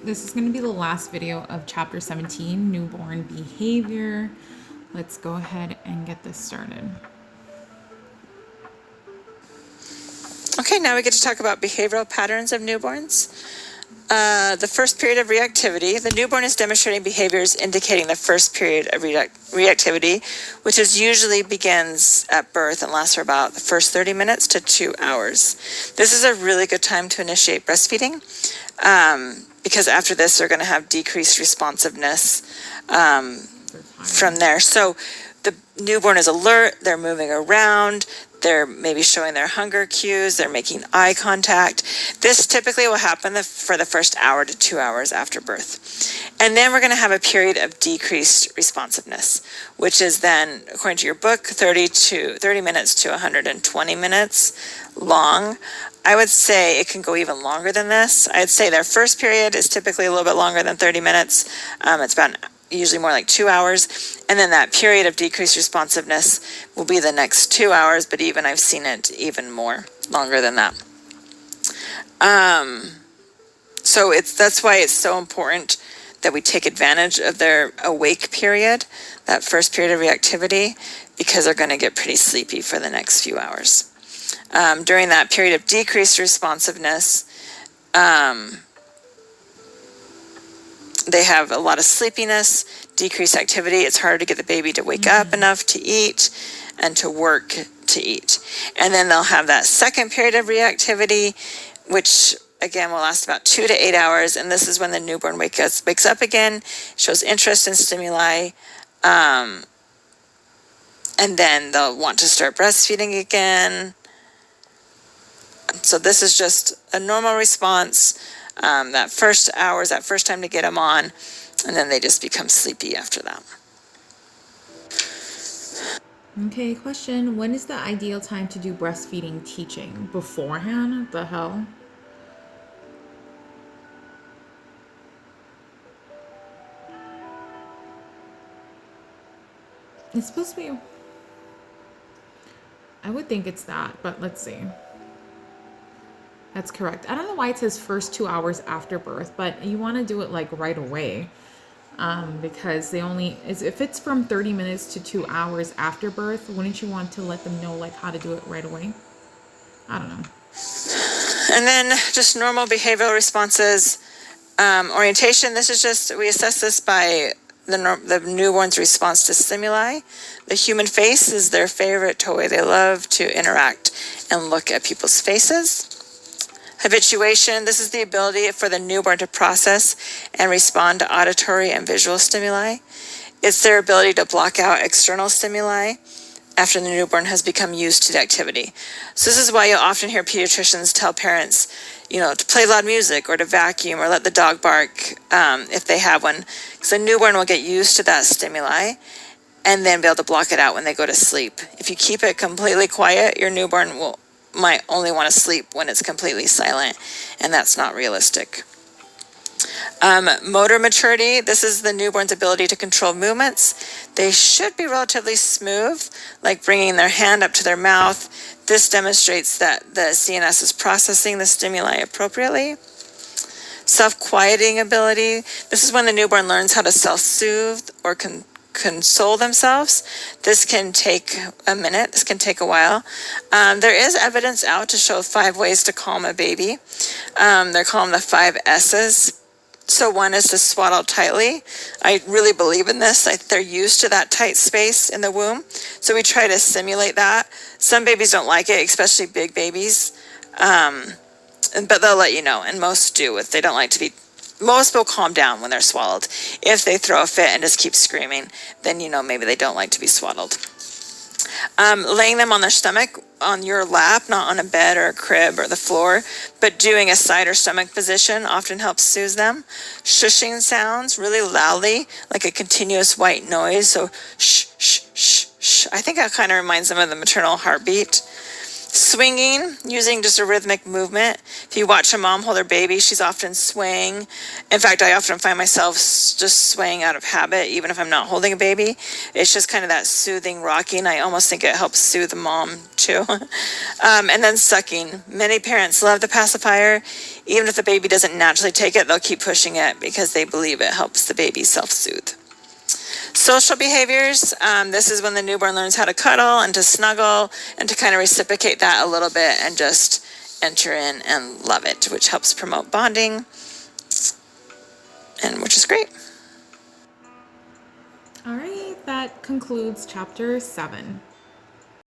this is going to be the last video of chapter 17, newborn behavior. Let's go ahead and get this started. Okay, now we get to talk about behavioral patterns of newborns. The first period of reactivity. The newborn is demonstrating behaviors indicating the first period of reactivity, which usually begins at birth and lasts for about the first 30 minutes to 2 hours. This is a really good time to initiate breastfeeding because after this they're going to have decreased responsiveness from there. So the newborn is alert, they're moving around, they're maybe showing their hunger cues, they're making eye contact. This typically will happen for the first hour to 2 hours after birth. And then we're going to have a period of decreased responsiveness, which is then, according to your book, 30 minutes to 120 minutes long. I would say it can go even longer than this. I'd say their first period is typically a little bit longer than 30 minutes. It's about usually more like 2 hours. And then that period of decreased responsiveness will be the next 2 hours, but even I've seen it even more longer than that. So that's why it's so important that we take advantage of their awake period, that first period of reactivity, because they're going to get pretty sleepy for the next few hours. During that period of decreased responsiveness, they have a lot of sleepiness, decreased activity. It's harder to get the baby to wake up enough to eat and to work to eat. And then they'll have that second period of reactivity, which again will last about 2 to 8 hours. And this is when the newborn wakes up again, shows interest in stimuli, and then they'll want to start breastfeeding again. So this is just a normal response. That first hour is that first time to get them on, and then they just become sleepy after that. Okay, question. When is the ideal time to do breastfeeding teaching? Beforehand? The hell? It's supposed to be... I would think it's that, but let's see. That's correct. I don't know why it says first 2 hours after birth, but you want to do it like right away, because if it's from 30 minutes to 2 hours after birth, wouldn't you want to let them know like how to do it right away? I don't know. And then just normal behavioral responses, orientation. This is just, we assess this by the newborn's response to stimuli. The human face is their favorite toy. They love to interact and look at people's faces. Habituation, this is the ability for the newborn to process and respond to auditory and visual stimuli. It's their ability to block out external stimuli after the newborn has become used to the activity. So this is why you'll often hear pediatricians tell parents, to play loud music or to vacuum or let the dog bark if they have one. Because the newborn will get used to that stimuli and then be able to block it out when they go to sleep. If you keep it completely quiet, your newborn might only want to sleep when it's completely silent, and that's not realistic. Motor maturity, this is the newborn's ability to control movements. They should be relatively smooth, like bringing their hand up to their mouth. This demonstrates that the CNS is processing the stimuli appropriately. Self-quieting ability, this is when the newborn learns how to self-soothe or console themselves. This can take a minute. This can take a while. There is evidence out to show 5 ways to calm a baby. They're called the 5 S's. So one is to swaddle tightly. I really believe in this. They're used to that tight space in the womb. So we try to simulate that. Some babies don't like it, especially big babies. But they'll let you know, and most do. If they don't like to be, most will calm down when they're swaddled. If they throw a fit and just keep screaming, then maybe they don't like to be swaddled. Laying them on their stomach on your lap, not on a bed or a crib or the floor, but doing a side or stomach position often helps soothe them. Shushing sounds really loudly, like a continuous white noise. So shh, shh, shh, shh. I think that kind of reminds them of the maternal heartbeat. Swinging, using just a rhythmic movement. If you watch a mom hold her baby, she's often swaying. In fact, I often find myself just swaying out of habit, even if I'm not holding a baby. It's just kind of that soothing rocking. I almost think it helps soothe the mom too. And then sucking. Many parents love the pacifier. Even if the baby doesn't naturally take it, they'll keep pushing it because they believe it helps the baby self-soothe. Social behaviors, this is when the newborn learns how to cuddle and to snuggle and to kind of reciprocate that a little bit and just enter in and love it, which helps promote bonding, and which is great. All right, that concludes chapter 7.